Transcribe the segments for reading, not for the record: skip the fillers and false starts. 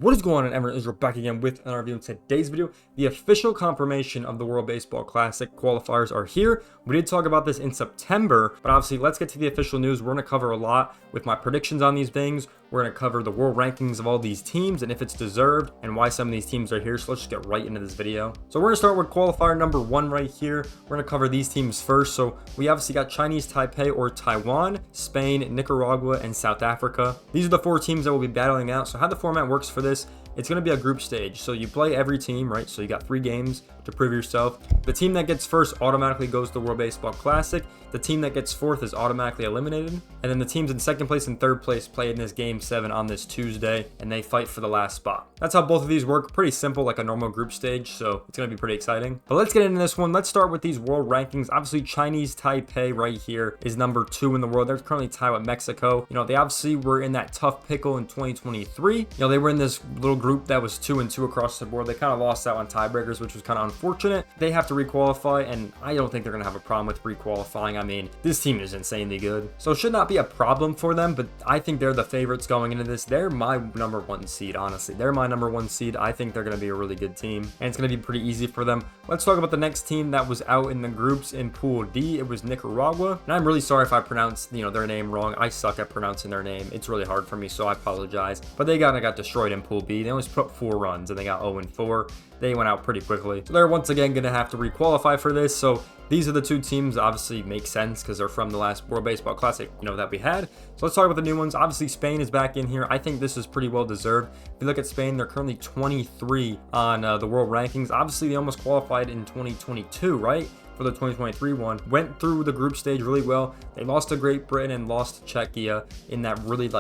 What is going on, everyone? Israel back again with another review. In today's video, the official confirmation of the World Baseball Classic qualifiers are here. We did talk about this in September, but obviously let's get to the official news. We're going to cover a lot with my predictions on these things. We're going to cover the world rankings of all these teams and if it's deserved and why some of these teams are here. So let's just get right into this video. So we're going to start with qualifier number 1 right here. We're going to cover these teams first. So we obviously got Chinese Taipei or Taiwan, Spain, Nicaragua, and South Africa. These are the 4 teams that will be battling out. So how the format works for this, it's going to be a group stage. So you play every team, right? So you got 3 games to prove yourself. The team that gets first automatically goes to the World Baseball Classic. The team that gets fourth is automatically eliminated. And then the teams in second place and third place play in this game 7 on this Tuesday, and they fight for the last spot. That's how both of these work. Pretty simple, like a normal group stage. So it's going to be pretty exciting. But let's get into this one. Let's start with these world rankings. Obviously, Chinese Taipei right here is number 2 in the world. They're currently tied with Mexico. You know, they obviously were in that tough pickle in 2023. You know, they were in this little group that was 2-2 across the board. They kind of lost out on tiebreakers, which was kind of unfortunate. They have to requalify, and I don't think they're going to have a problem with requalifying. I mean, this team is insanely good, so it should not be a problem for them, but I think they're the favorites going into this. They're my number 1 seed, honestly. They're my number 1 seed. I think they're going to be a really good team, and it's going to be pretty easy for them. Let's talk about the next team that was out in the groups in Pool D. It was Nicaragua, and I'm really sorry if I pronounced, their name wrong. I suck at pronouncing their name. It's really hard for me, so I apologize. But they got destroyed in Pool B. They only put 4 runs, and they got 0-4. They went out pretty quickly. So they're once again going to have to requalify for this. So these are the 2 teams. Obviously make sense because they're from the last World Baseball Classic, that we had. So let's talk about the new ones. Obviously Spain is back in here. I think this is pretty well deserved. If you look at Spain, they're currently 23 on the world rankings. Obviously they almost qualified in 2022, right? For the 2023 one, went through the group stage really well. They lost to Great Britain and lost to Czechia in that really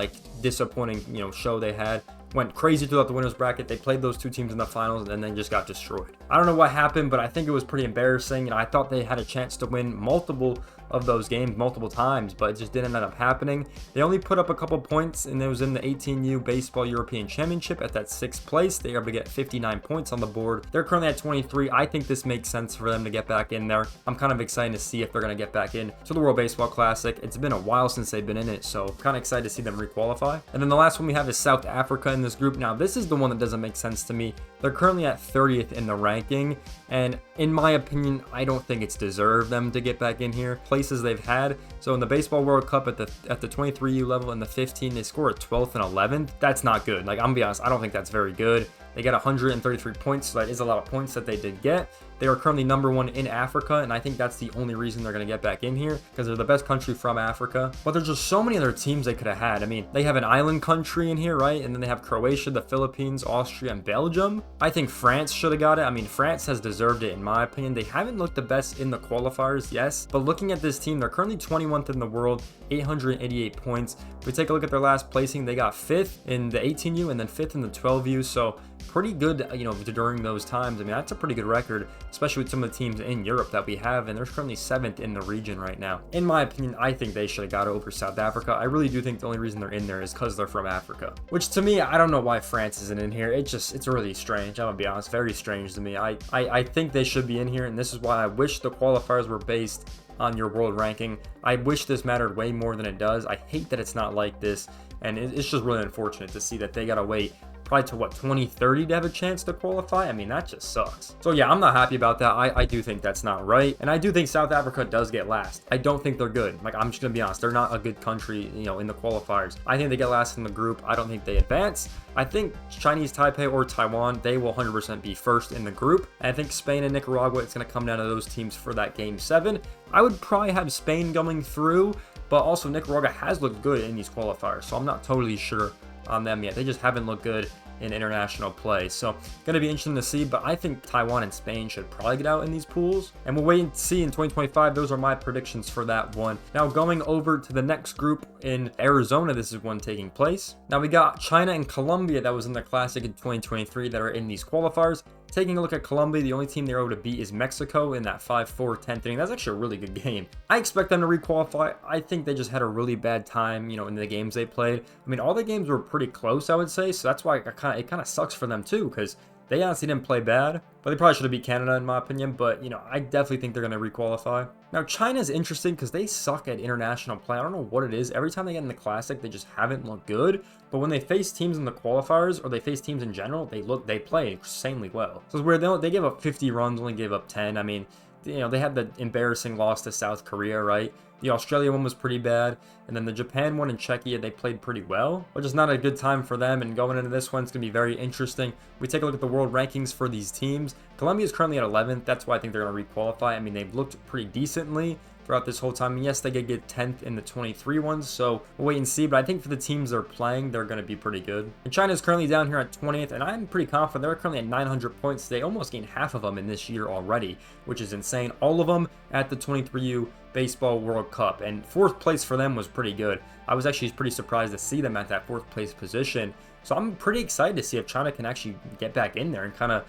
disappointing show they had. Went crazy throughout the winners bracket. They played those 2 teams in the finals and then just got destroyed. I don't know what happened, but I think it was pretty embarrassing. I thought they had a chance to win multiple of those games multiple times, but it just didn't end up happening. They only put up a couple points, and it was in the 18U Baseball European Championship at that 6th place. They are able to get 59 points on the board. They're currently at 23. I think this makes sense for them to get back in there. I'm kind of excited to see if they're going to get back in to the World Baseball Classic. It's been a while since they've been in it, so kind of excited to see them requalify. And then the last one we have is South Africa in this group. Now, this is the one that doesn't make sense to me. They're currently at 30th in the ranking, and in my opinion, I don't think it's deserved them to get back in here. Places they've had. So in the Baseball World Cup at the 23U level and the 15, they score at 12th and 11th. That's not good. I'm gonna be honest, I don't think that's very good. They got 133 points, so that is a lot of points that they did get. They are currently number 1 in Africa, and I think that's the only reason they're going to get back in here, because they're the best country from Africa. But there's just so many other teams they could have had. I mean, they have an island country in here, right? And then they have Croatia, the Philippines, Austria, and Belgium. I think France should have got it. I mean, France has deserved it, in my opinion. They haven't looked the best in the qualifiers, yes. But looking at this team, they're currently 21th in the world, 888 points. If we take a look at their last placing, they got 5th in the 18U and then 5th in the 12U. So pretty good, during those times. I mean, that's a pretty good record, especially with some of the teams in Europe that we have, and they're currently 7th in the region right now. In my opinion, I think they should have got it over South Africa. I really do think the only reason they're in there is because they're from Africa, which to me, I don't know why France isn't in here. It's really strange. I'm gonna be honest, very strange to me. I think they should be in here, and this is why I wish the qualifiers were based on your world ranking. I wish this mattered way more than it does. I hate that it's not like this, and it's just really unfortunate to see that they gotta wait probably to 2030 to have a chance to qualify. I mean, that just sucks. So yeah, I'm not happy about that. I do think that's not right, and I do think South Africa does get last. I don't think they're good. I'm just gonna be honest, they're not a good country, in the qualifiers. I think they get last in the group. I don't think they advance. I think Chinese Taipei or Taiwan, they will 100% be first in the group. And I think Spain and Nicaragua, it's gonna come down to those teams for that game 7. I would probably have Spain going through, but also Nicaragua has looked good in these qualifiers, so I'm not totally sure on them yet. They just haven't looked good in international play. So going to be interesting to see, but I think Taiwan and Spain should probably get out in these pools, and we'll wait and see in 2025. Those are my predictions for that one. Now going over to the next group in Arizona, this is one taking place. Now we got China and Colombia that was in the Classic in 2023 that are in these qualifiers. Taking a look at Colombia, the only team they're able to beat is Mexico in that 5-4 10th inning. That's actually a really good game. I expect them to requalify. I think they just had a really bad time, in the games they played. I mean, all the games were pretty close, I would say. So that's why it kind of sucks for them too, because They honestly didn't play bad, but they probably should have beat Canada in my opinion. But, I definitely think they're going to requalify. Now, China's interesting because they suck at international play. I don't know what it is. Every time they get in the Classic, they just haven't looked good. But when they face teams in the qualifiers, or they face teams in general, they play insanely well. So it's weird. They gave up 50 runs, only gave up 10. I mean, they had the embarrassing loss to South Korea, right? The Australia one was pretty bad, and then the Japan one and Czechia, they played pretty well, but just not a good time for them. And going into this one, it's going to be very interesting. We take a look at the world rankings for these teams. Colombia is currently at 11th. That's why I think they're going to requalify. I mean, they've looked pretty decently throughout this whole time. And yes, they could get 10th in the 23 ones, so we'll wait and see. But I think for the teams they're playing, they're going to be pretty good. And China is currently down here at 20th, and I'm pretty confident they're currently at 900 points. They almost gained half of them in this year already, which is insane. All of them at the 23U Baseball World Cup, and 4th place for them was pretty good. I was actually pretty surprised to see them at that 4th place position. So I'm pretty excited to see if China can actually get back in there and kind of,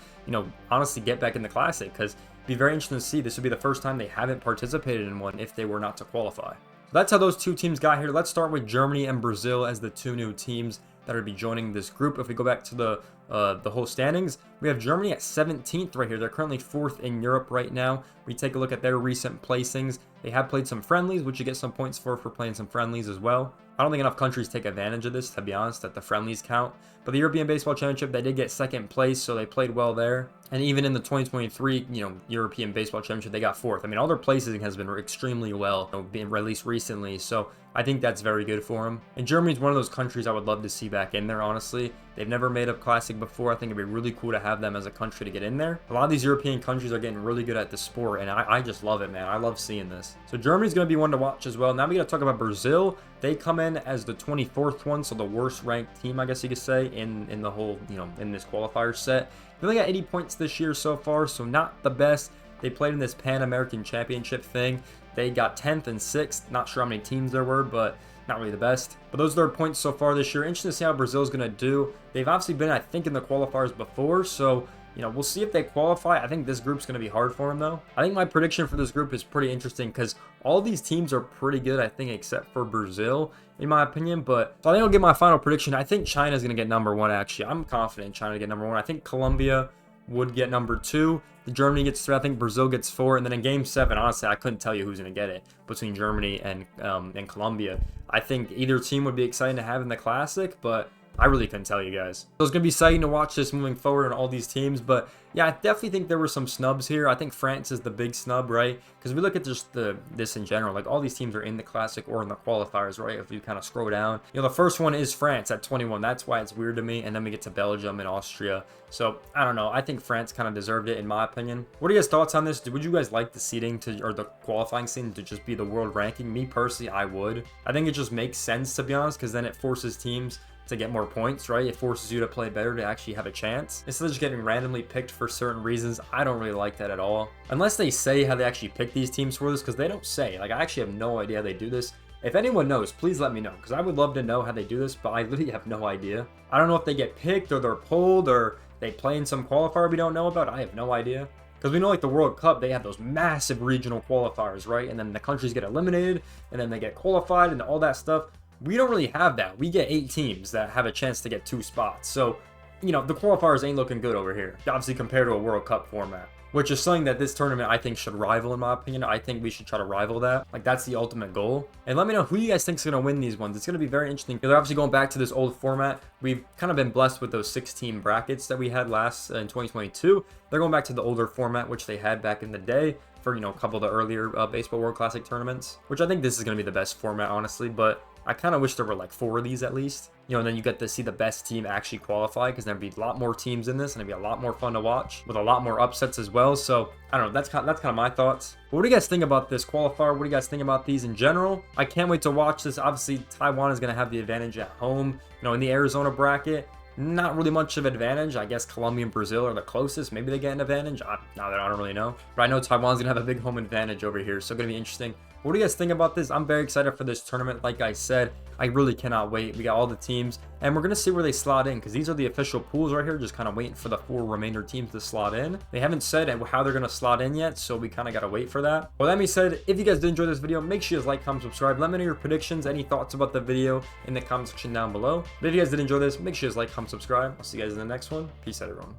honestly get back in the Classic, because it'd be very interesting to see. This would be the first time they haven't participated in one if they were not to qualify. So that's how those two teams got here. Let's start with Germany and Brazil as the two new teams that are be joining this group. If we go back to the whole standings, we have Germany at 17th right here. They're currently 4th in Europe right now. We take a look at their recent placings. They have played some friendlies, which you get some points for playing some friendlies as well. I don't think enough countries take advantage of this, to be honest, that the friendlies count. But the European Baseball Championship, they did get 2nd place, so they played well there. And even in the 2023, European Baseball Championship, they got 4th. I mean, all their placing has been extremely well, being released recently. So I think that's very good for them. And Germany's one of those countries I would love to see back in there, honestly. They've never made a Classic before. I think it'd be really cool to have them as a country to get in there. A lot of these European countries are getting really good at the sport, and I just love it, man. I love seeing this. So Germany's going to be one to watch as well. Now we got to talk about Brazil. They come in as the 24th one, so the worst ranked team, I guess you could say, in the whole, in this qualifier set. They only got 80 points this year so far, so not the best. They played in this Pan American Championship thing. They got 10th and 6th. Not sure how many teams there were, but not really the best. But those are their points so far this year. Interesting to see how Brazil's going to do. They've obviously been, I think, in the qualifiers before, so we'll see if they qualify. I think this group's going to be hard for them, though. I think my prediction for this group is pretty interesting because all these teams are pretty good, I think, except for Brazil, in my opinion. But so I think I'll give my final prediction. I think China's going to get number 1, actually. I'm confident in China to get number 1. I think Colombia would get number 2. Germany gets 3. I think Brazil gets 4. And then in Game 7, honestly, I couldn't tell you who's going to get it between Germany and Colombia. I think either team would be exciting to have in the Classic, but I really couldn't tell you guys. So it's going to be exciting to watch this moving forward on all these teams. But yeah, I definitely think there were some snubs here. I think France is the big snub, right? Because we look at just this in general, like all these teams are in the Classic or in the qualifiers, right? If you kind of scroll down, the first one is France at 21. That's why it's weird to me. And then we get to Belgium and Austria. So I don't know. I think France kind of deserved it in my opinion. What are your guys' thoughts on this? Would you guys like the seeding or the qualifying seeding to just be the world ranking? Me personally, I would. I think it just makes sense, to be honest, because then it forces teams to get more points, right? It forces you to play better to actually have a chance instead of just getting randomly picked for certain reasons. I don't really like that at all, unless they say how they actually pick these teams for this, because they don't say. Like, I actually have no idea how they do this. If anyone knows, please let me know, because I would love to know how they do this, but I literally have no idea. I don't know if they get picked or they're pulled or they play in some qualifier we don't know about. I have no idea. Because we know, like, the World Cup, they have those massive regional qualifiers, right? And then the countries get eliminated, and then they get qualified and all that stuff. We don't really have that. We get 8 teams that have a chance to get 2 spots. So, the qualifiers ain't looking good over here, obviously, compared to a World Cup format, which is something that this tournament, I think, should rival, in my opinion. I think we should try to rival that. Like, that's the ultimate goal. And let me know who you guys think is going to win these ones. It's going to be very interesting. They're obviously going back to this old format. We've kind of been blessed with those 6-team brackets that we had last in 2022. They're going back to the older format, which they had back in the day for, a couple of the earlier Baseball World Classic tournaments, which I think this is going to be the best format, honestly. But I kind of wish there were like 4 of these at least, and then you get to see the best team actually qualify, because there'd be a lot more teams in this and it'd be a lot more fun to watch with a lot more upsets as well. So I don't know, that's kind of my thoughts. But what do you guys think about this qualifier? What do you guys think about these in general? I can't wait to watch this. Obviously, Taiwan is going to have the advantage at home, in the Arizona bracket. Not really much of advantage. I guess Colombia and Brazil are the closest. Maybe they get an advantage. I don't really know. But I know Taiwan's going to have a big home advantage over here. So going to be interesting. What do you guys think about this? I'm very excited for this tournament. Like I said, I really cannot wait. We got all the teams, and we're going to see where they slot in, because these are the official pools right here, just kind of waiting for the 4 remainder teams to slot in. They haven't said how they're going to slot in yet, so we kind of got to wait for that. Well, that being said, if you guys did enjoy this video, make sure you guys like, comment, subscribe. Let me know your predictions, any thoughts about the video in the comment section down below. But if you guys did enjoy this, make sure you guys like, comment, subscribe. I'll see you guys in the next one. Peace out, everyone.